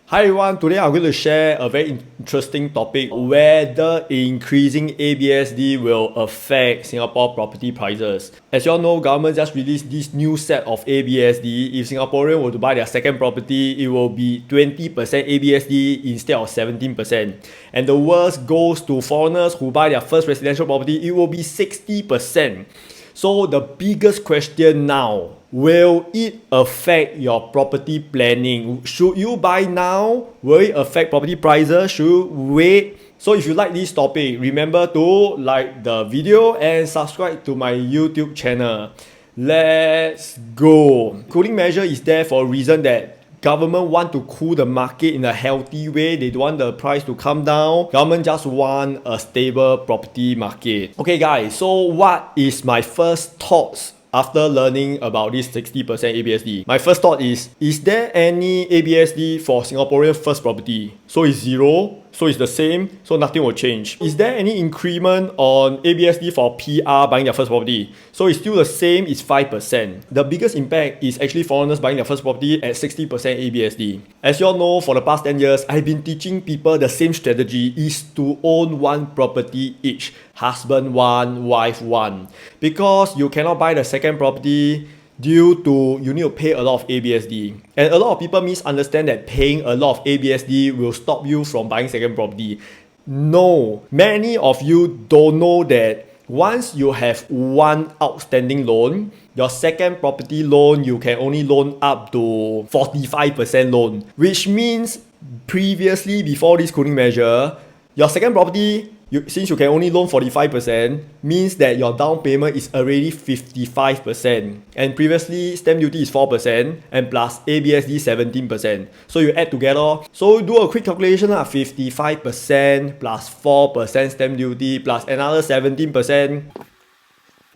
Hi everyone, today I'm going to share a very interesting topic, whether increasing ABSD will affect Singapore property prices. As you all know, government just released this new set of ABSD. If Singaporean were to buy their second property, it will be 20% ABSD instead of 17%. And the worst goes to foreigners who buy their first residential property, it will be 60%. So the biggest question now, will it affect your property planning? Should you buy now? Will it affect property prices? Should you wait? So if you like this topic, remember to like the video and subscribe to my YouTube channel. Let's go. Cooling measure is there for a reason that government want to cool the market in a healthy way. They don't want the price to come down. Government just want a stable property market. Okay guys, so what is my first thoughts after learning about this 60% ABSD? My first thought is there any ABSD for Singaporean first property? So it's zero. So it's the same, so nothing will change. Is there any increment on ABSD for PR buying their first property? So it's still the same, it's 5%. The biggest impact is actually foreigners buying their first property at 60% ABSD. As you all know, for the past 10 years, I've been teaching people the same strategy is to own one property each. Husband one, wife one. Because you cannot buy the second property due to you need to pay a lot of ABSD. And a lot of people misunderstand that paying a lot of ABSD will stop you from buying second property. No, many of you don't know that once you have one outstanding loan, your second property loan, you can only loan up to 45% loan, which means previously before this cooling measure, your second property, since you can only loan 45%, means that your down payment is already 55%. And previously, stamp duty is 4% and plus ABSD 17%. So you add together. So do a quick calculation, 55% plus 4% stamp duty plus another 17%.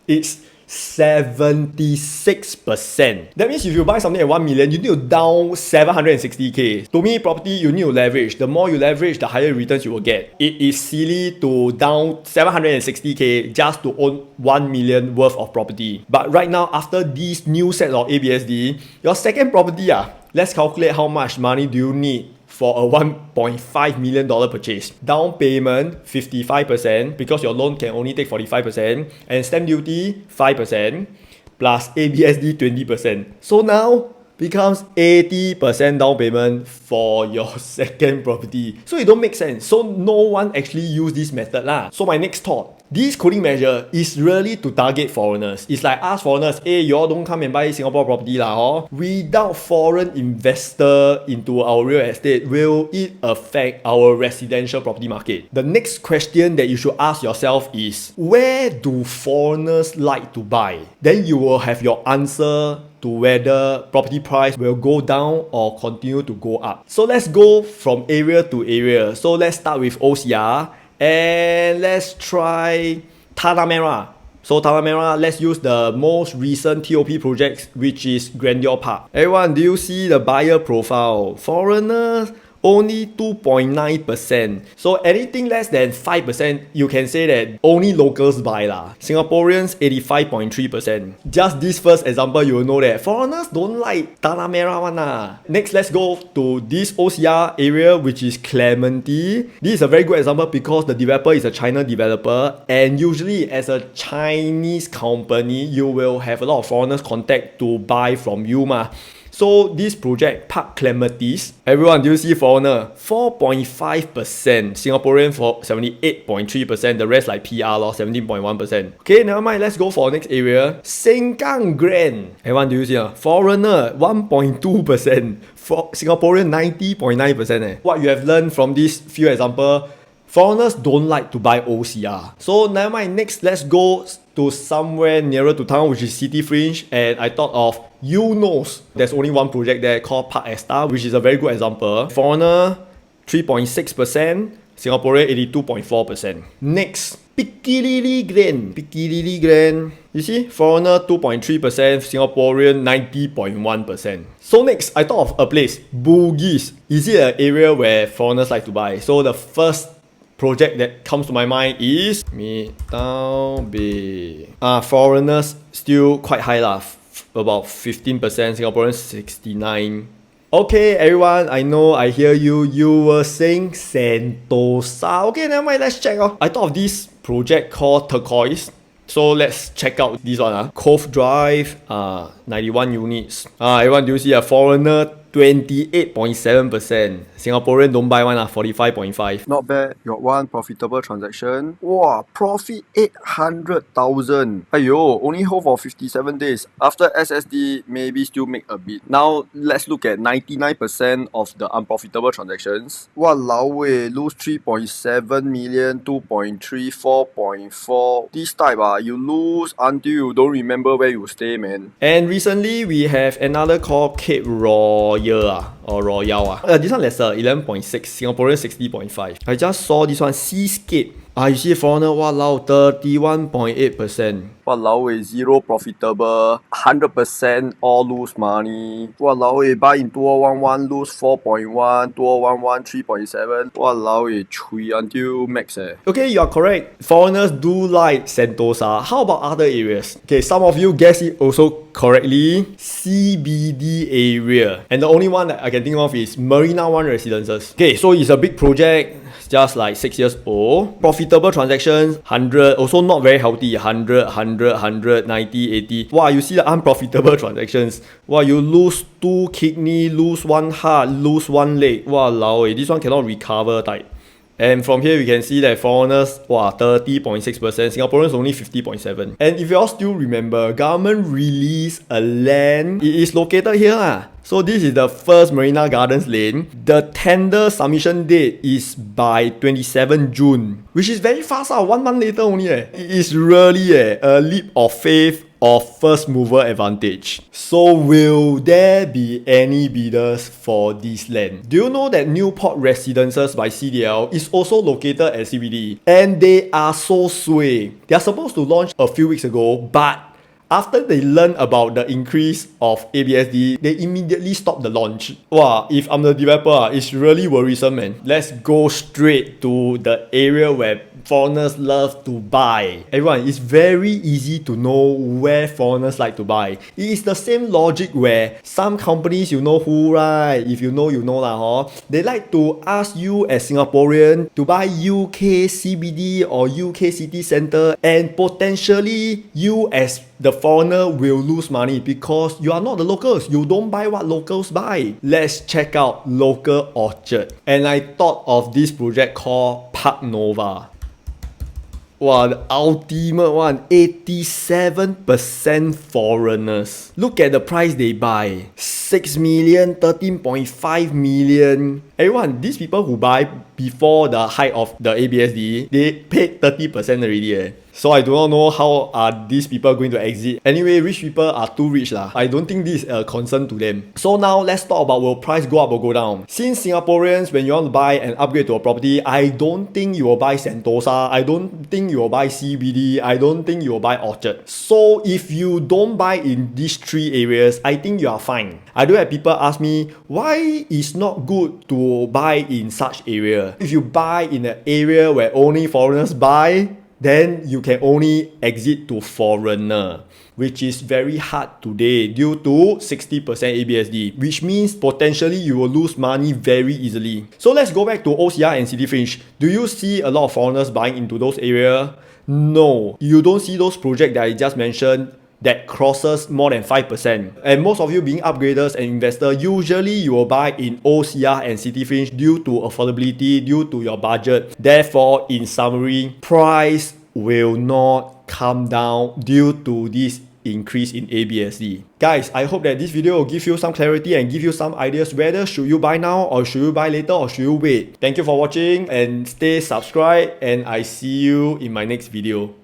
It's 76%. That means if you buy something at 1 million, you need to down 760k. To me, property, you need to leverage. The more you leverage, the higher returns you will get. It is silly to down 760k just to own 1 million worth of property. But right now, after this new set of ABSD, your second property, let's calculate how much money do you need for a $1.5 million purchase. Down payment 55% because your loan can only take 45%, and stamp duty 5% plus ABSD 20%. So now becomes 80% down payment for your second property. So it don't make sense. So no one actually use this method lah. So my next thought, this cooling measure is really to target foreigners. It's like ask foreigners, hey, y'all don't come and buy Singapore property lah, Without foreign investor into our real estate, will it affect our residential property market? The next question that you should ask yourself is, where do foreigners like to buy? Then you will have your answer to whether property price will go down or continue to go up. So let's go from area to area. So let's start with OCR and let's try Tanah Merah. So Tanah Merah, let's use the most recent TOP projects, which is Grandeur Park. Everyone, do you see the buyer profile? Foreigners, only 2.9%. So anything less than 5%, you can say that only locals buy lah. Singaporeans, 85.3%. Just this first example, you will know that foreigners don't like Tanah Merah one lah. Next, let's go to this OCR area, which is Clementi. This is a very good example because the developer is a China developer, and usually as a Chinese company, you will have a lot of foreigners contact to buy from you mah. So this project, Park Clementes, everyone, do you see foreigner? 4.5%, Singaporean for 78.3%, the rest like PR lor, 17.1%. Okay, never mind, let's go for next area. Sengkang Grand. Everyone, do you see? Foreigner, 1.2%. For Singaporean, 90.9%. What you have learned from this few examples, foreigners don't like to buy OCR. So never mind, next let's go to somewhere nearer to town, which is City Fringe, and I thought of Eunos. There's only one project there called Park Esta, which is a very good example. Foreigner 3.6%, Singaporean 82.4%. Next, Piccadilly Grand. Piccadilly Grand, you see, foreigner 2.3%, Singaporean 90.1%. So next, I thought of a place, Bugis. Is it an area where foreigners like to buy? So the first project that comes to my mind is Midtown Bay. Foreigners still quite high lah, about 15%, Singaporeans 69. Okay, everyone, I hear you. You were saying Sentosa. Okay, never mind, let's check. I thought of this project called Turquoise. So let's check out this one. Cove Drive, 91 units. Everyone, do you see a foreigner? 28.7%. Singaporean don't buy one, 45.5. Not bad. Got one profitable transaction. Wow, profit 800,000. Ayo, only hold for 57 days. After SSD, maybe still make a bit. Now, let's look at 99% of the unprofitable transactions. Walao wei, lose 3.7 million, 2.3, 4.4. This type, you lose until you don't remember where you stay, man. And recently, we have another called Cape Royal or Royal. This one lesser, 11.6. Singaporean 60.5. I just saw this one, Seascape. You see foreigner, walao, 31.8%. Walao eh, zero profitable, 100% all lose money. Walao eh, buy in 2011 lose 4.1, 2011 3.7. Walao eh, chui until max eh. Okay, you are correct. Foreigners do like Sentosa. How about other areas? Okay, some of you guessed it also correctly. CBD area. And the only one that I can think of is Marina One Residences. Okay, so it's a big project. Just like 6 years old. Profitable transactions, 100. Also not very healthy, 100, 100, 100, 90, 80. Wow, you see the unprofitable transactions. Wow, you lose 2 kidney, lose 1 heart, lose 1 leg. Wow, this one cannot recover type. And from here we can see that foreigners, 30.6%, Singaporeans only 50.7%. And if you all still remember, government released a land. It is located here. So this is the first Marina Gardens lane. The tender submission date is by 27 June, which is very fast, 1 month later only. It is really a leap of faith of first mover advantage. So will there be any bidders for this land? Do you know that Newport Residences by CDL is also located at CBD? And they are so sway. They are supposed to launch a few weeks ago, but after they learned about the increase of ABSD, they immediately stopped the launch. Wow, if I'm the developer, it's really worrisome, man. Let's go straight to the area where foreigners love to buy. Everyone, it's very easy to know where foreigners like to buy. It is the same logic where some companies, you know who, right? If you know, you know lah, they like to ask you as Singaporean to buy UK CBD or UK city centre, and potentially you as the foreigner will lose money because you are not the locals. You don't buy what locals buy. Let's check out Local Orchard. And I thought of this project called Park Nova. Wow, the ultimate one, 87% foreigners. Look at the price they buy. 6 million, 13.5 million. Everyone, these people who buy before the height of the ABSD, they paid 30% already. So I do not know how are these people going to exit. Anyway, rich people are too rich lah. I don't think this is a concern to them. So now let's talk about will price go up or go down. Since Singaporeans, when you want to buy and upgrade to a property, I don't think you will buy Sentosa. I don't think you will buy CBD. I don't think you will buy Orchard. So if you don't buy in these 3 areas, I think you are fine. I do have people ask me, why is not good to buy in such area? If you buy in an area where only foreigners buy, then you can only exit to foreigner, which is very hard today due to 60% ABSD, which means potentially you will lose money very easily. So let's go back to OCR and City Fringe. Do you see a lot of foreigners buying into those areas? No, you don't see those projects that I just mentioned that crosses more than 5%. And most of you being upgraders and investors, usually you will buy in OCR and City Fringe due to affordability, due to your budget. Therefore, in summary, price will not come down due to this increase in ABSD. Guys, I hope that this video will give you some clarity and give you some ideas whether should you buy now or should you buy later or should you wait. Thank you for watching and stay subscribed, and I see you in my next video.